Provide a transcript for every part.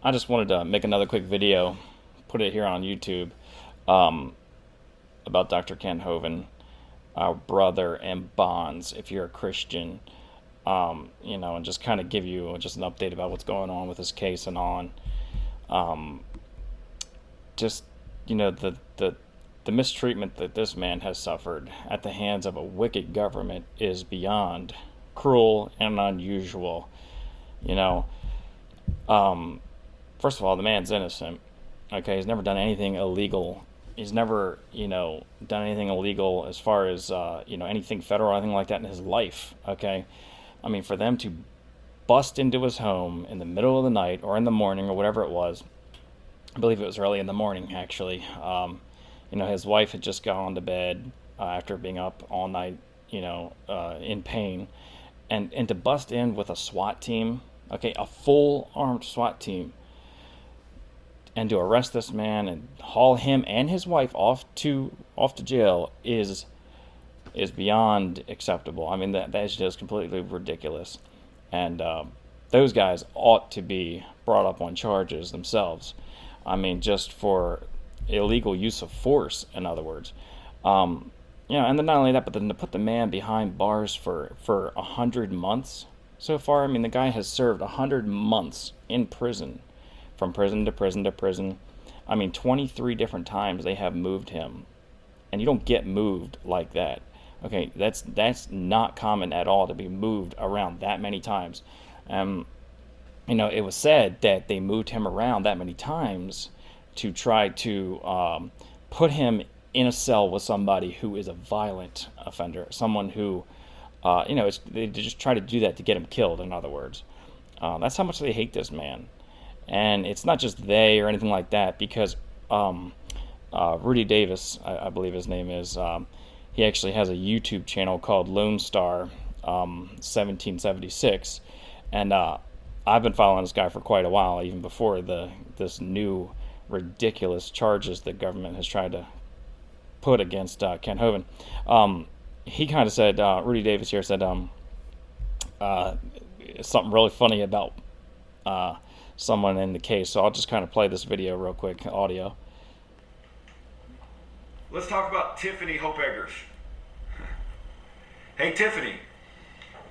I just wanted to make another quick video, put it here on YouTube, um, about Dr. Kent Hovind, our brother in bonds, if you're a Christian, and just kind of give you just an update about what's going on with this case and on. Um, just, the mistreatment that this man has suffered at the hands of a wicked government is beyond cruel and unusual. You know, first of all, the man's innocent. Okay, he's never done anything illegal. He's never, done anything illegal as far as, anything federal or anything like that in his life. Okay, I mean, for them to bust into his home in the middle of the night or in the morning or whatever it was, I believe it was early in the morning actually. His wife had just gone to bed after being up all night, in pain, and to bust in with a SWAT team, okay, a full armed SWAT team, and to arrest this man and haul him and his wife off to jail is beyond acceptable. I mean, that's just completely ridiculous, and those guys ought to be brought up on charges themselves. I mean, just for illegal use of force, in other words. And then not only that, but then to put the man behind bars for 100 months so far. I mean, the guy has served 100 months in prison, from prison to prison to prison. I mean, 23 different times they have moved him, and you don't get moved like that. Okay, that's not common at all to be moved around that many times. It was said that they moved him around that many times to try to put him in a cell with somebody who is a violent offender, someone who, they just try to do that to get him killed, in other words. That's how much they hate this man. And it's not just they or anything like that, because Rudy Davis, I believe his name is, he actually has a YouTube channel called Lone Star 1776, and I've been following this guy for quite a while, even before this new ridiculous charges the government has tried to put against Kent Hovind. He kind of said, Rudy Davis here said something really funny about someone in the case. So I'll just kind of play this video real quick, audio. Let's talk about Tiffany Hope Eggers. Hey, Tiffany.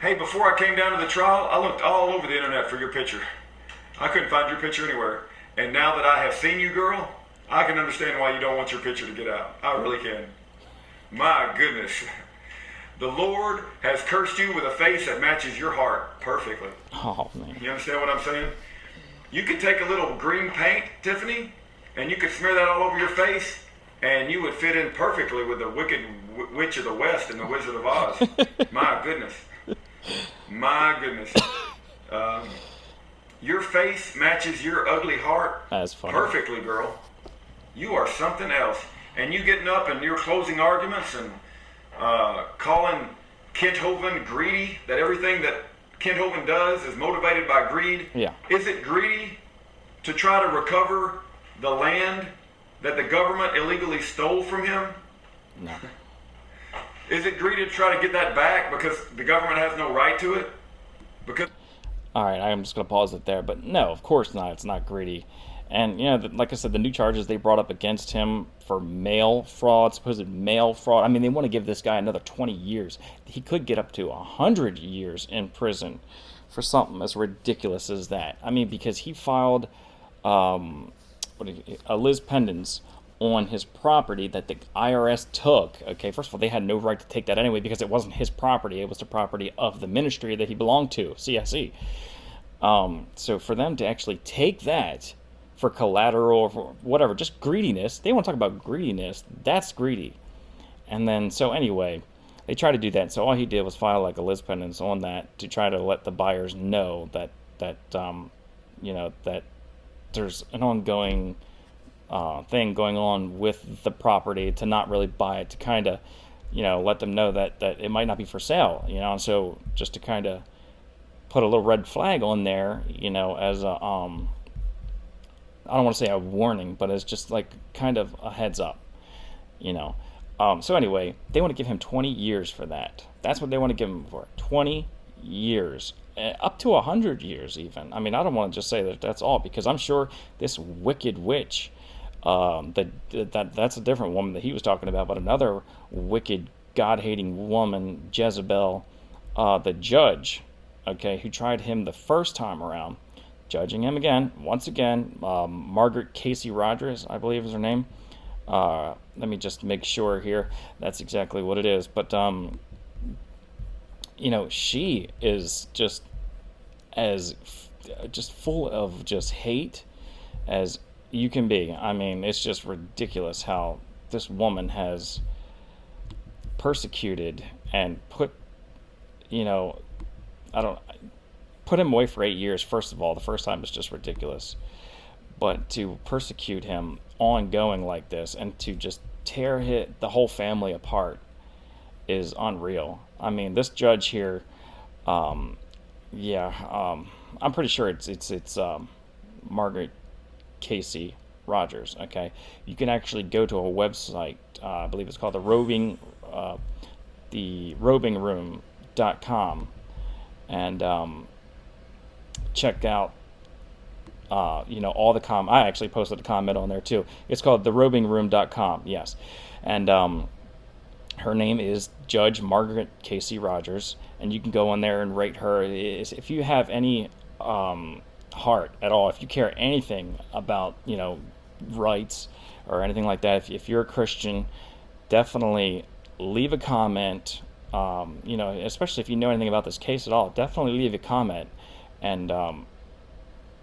Hey, before I came down to the trial, I looked all over the internet for your picture. I couldn't find your picture anywhere. And now that I have seen you, girl, I can understand why you don't want your picture to get out. I really can. My goodness. The Lord has cursed you with a face that matches your heart perfectly. Oh, man. You understand what I'm saying? You could take a little green paint, Tiffany, and you could smear that all over your face, and you would fit in perfectly with the Wicked Witch of the West and the Wizard of Oz. My goodness. My goodness. Your face matches your ugly heart perfectly, girl. You are something else. And you getting up and your closing arguments and calling Kent Hovind greedy, that everything that Kent Hovind does is motivated by greed. Yeah. Is it greedy to try to recover the land that the government illegally stole from him? No. Is it greedy to try to get that back because the government has no right to it? Because... All right, I'm just going to pause it there. But no, of course not. It's not greedy. And, like I said, the new charges they brought up against him for mail fraud, supposed mail fraud. I mean, they want to give this guy another 20 years. He could get up to 100 years in prison for something as ridiculous as that. I mean, because he filed a lis pendens on his property that the IRS took. Okay, first of all, they had no right to take that anyway because it wasn't his property. It was the property of the ministry that he belonged to, CSE. So for them to actually take that for collateral or for whatever, just greediness. They want to talk about greediness. That's greedy. And then, so anyway, they tried to do that. So all he did was file like a lis pendens on that to try to let the buyers know that that there's an ongoing thing going on with the property, to not really buy it, to kind of, let them know that it might not be for sale, and so just to kind of put a little red flag on there, as a, I don't want to say a warning, but it's just like kind of a heads up, So anyway, they want to give him 20 years for that. That's what they want to give him for. 20 years up to 100 years even. I mean, I don't want to just say that that's all, because I'm sure this wicked witch, that's a different woman that he was talking about, but another wicked, God-hating woman, Jezebel, the judge, okay, who tried him the first time around, judging him again, once again, Margaret Casey Rogers, I believe is her name. Let me just make sure here that's exactly what it is. But she is just full of just hate as you can be. I mean, it's just ridiculous how this woman has persecuted and put him away for 8 years. First of all, the first time is just ridiculous, but to persecute him ongoing like this and to just tear the whole family apart is unreal. I mean, this judge here, I'm pretty sure it's Margaret Casey Rogers. Okay, you can actually go to a website. I believe it's called the rovingroom.com, and check out all the I actually posted a comment on there too. It's called therovingroom.com. Yes, and her name is Judge Margaret Casey Rogers, and you can go on there and rate her. If you have any heart at all, if you care anything about rights or anything like that, if you're a Christian, definitely leave a comment. Especially if you know anything about this case at all, definitely leave a comment, and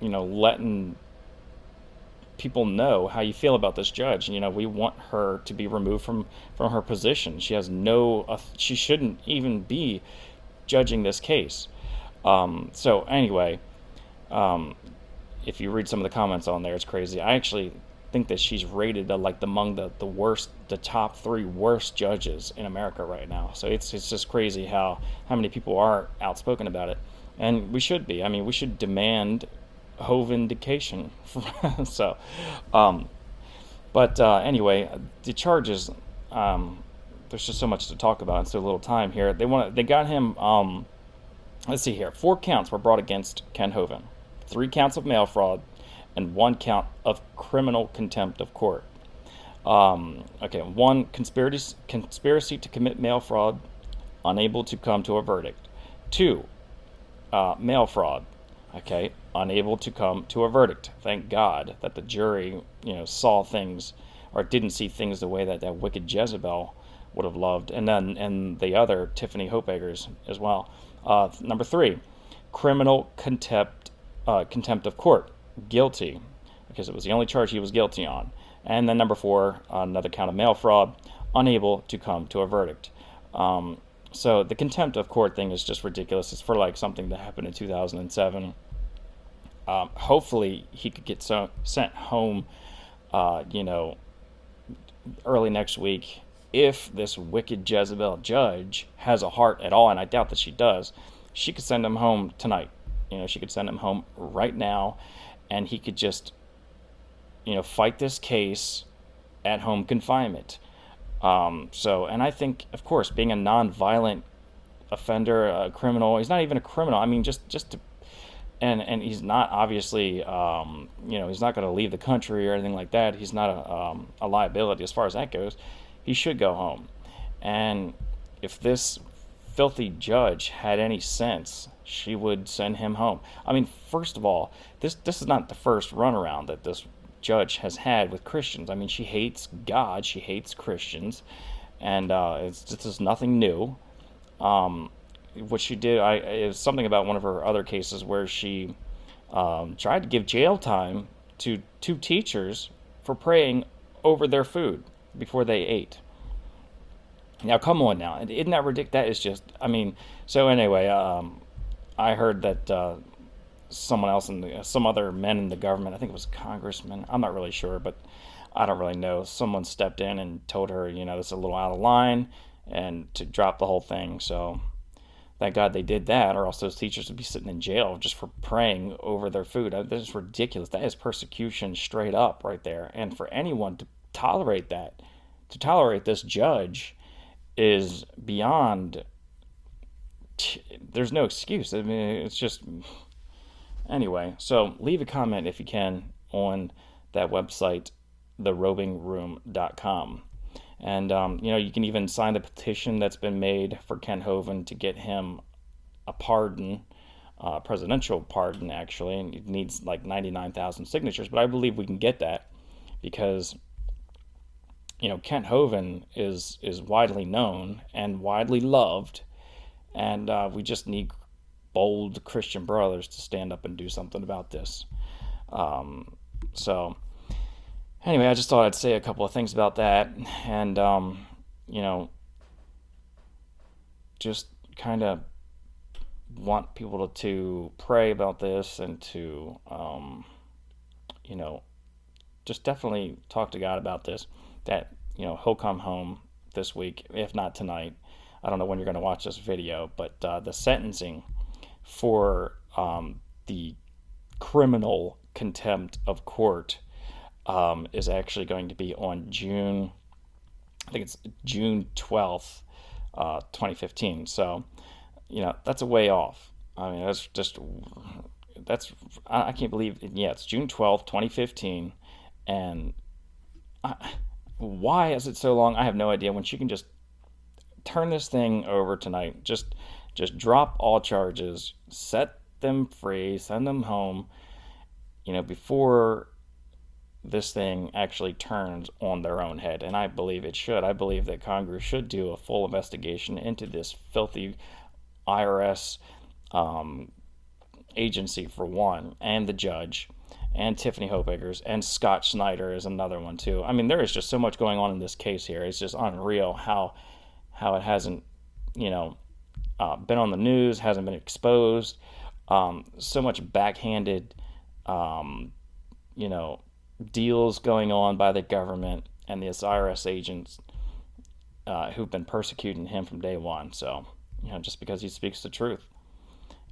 letting people know how you feel about this judge. We want her to be removed from her position. She has she shouldn't even be judging this case. So anyway, if you read some of the comments on there, it's crazy. I actually think that she's rated among the top 3 worst judges in America right now. So it's just crazy how many people are outspoken about it, and we should be. I mean, we should demand Hovindication. So, anyway, the charges. There's just so much to talk about in so little time here. They got him. Let's see here. 4 counts were brought against Ken Hovind. 3 counts of mail fraud, and 1 count of criminal contempt of court. 1 conspiracy to commit mail fraud, unable to come to a verdict. 2, mail fraud. Okay, unable to come to a verdict. Thank God that the jury, saw things, or didn't see things the way that wicked Jezebel would have loved, and the other Tiffany Hope Eggers as well. Number 3, criminal contempt of court, guilty, because it was the only charge he was guilty on. And then number 4, another count of mail fraud, unable to come to a verdict. So the contempt of court thing is just ridiculous. It's for something that happened in 2007. Hopefully he could get sent home, early next week, if this wicked Jezebel judge has a heart at all, and I doubt that she does. She could send him home tonight. She could send him home right now, and he could just, fight this case at home confinement. And I think, of course, being a non-violent offender, a criminal, he's not even a criminal. I mean, just to, and he's not obviously, he's not going to leave the country or anything like that. He's not a liability as far as that goes. He should go home. And if this filthy judge had any sense, she would send him home. I mean, first of all, this is not the first runaround that this judge has had with Christians. I mean, she hates God, she hates Christians, and this is nothing new. What she did, it was something about one of her other cases where she tried to give jail time to 2 teachers for praying over their food before they ate. Now, come on now, isn't that ridiculous? That is just, I mean, so anyway, I heard that someone else some other men in the government, I think it was congressman, I'm not really sure, but I don't really know, someone stepped in and told her, this is a little out of line, and to drop the whole thing. So thank God they did that, or else those teachers would be sitting in jail just for praying over their food. That is ridiculous. That is persecution straight up right there. And for anyone to tolerate that, to tolerate this judge, is beyond there's no excuse. I mean, it's just, anyway. So leave a comment if you can on that website, therobingroom.com. And, you can even sign the petition that's been made for Kent Hovind to get him a pardon, presidential pardon, actually. And it needs like 99,000 signatures, but I believe we can get that because, Kent Hovind is widely known and widely loved, and we just need bold Christian brothers to stand up and do something about this. So, anyway, I just thought I'd say a couple of things about that, and just kind of want people to pray about this and to, just definitely talk to God about this. That he'll come home this week, if not tonight. I don't know when you're going to watch this video, but the sentencing for the criminal contempt of court is actually going to be on I think it's June 12th, 2015. So, that's a way off. I mean, I can't believe it. Yeah, it's June 12th, 2015. And why is it so long? I have no idea. When she can just turn this thing over tonight, just drop all charges, set them free, send them home, before this thing actually turns on their own head. And I believe it should. I believe that Congress should do a full investigation into this filthy IRS agency, for one, and the judge, and Tiffany Hope Eggers, and Scott Snyder is another one too. I mean, there is just so much going on in this case here. It's just unreal how it hasn't, been on the news, hasn't been exposed. So much backhanded, deals going on by the government and the IRS agents who've been persecuting him from day one. So, just because he speaks the truth.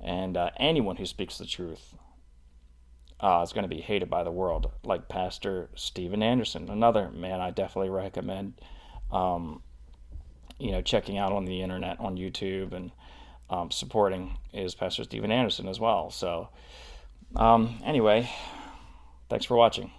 And anyone who speaks the truth is going to be hated by the world, like Pastor Steven Anderson, another man I definitely recommend, checking out on the internet, on YouTube, and supporting is Pastor Steven Anderson as well. So, anyway, thanks for watching.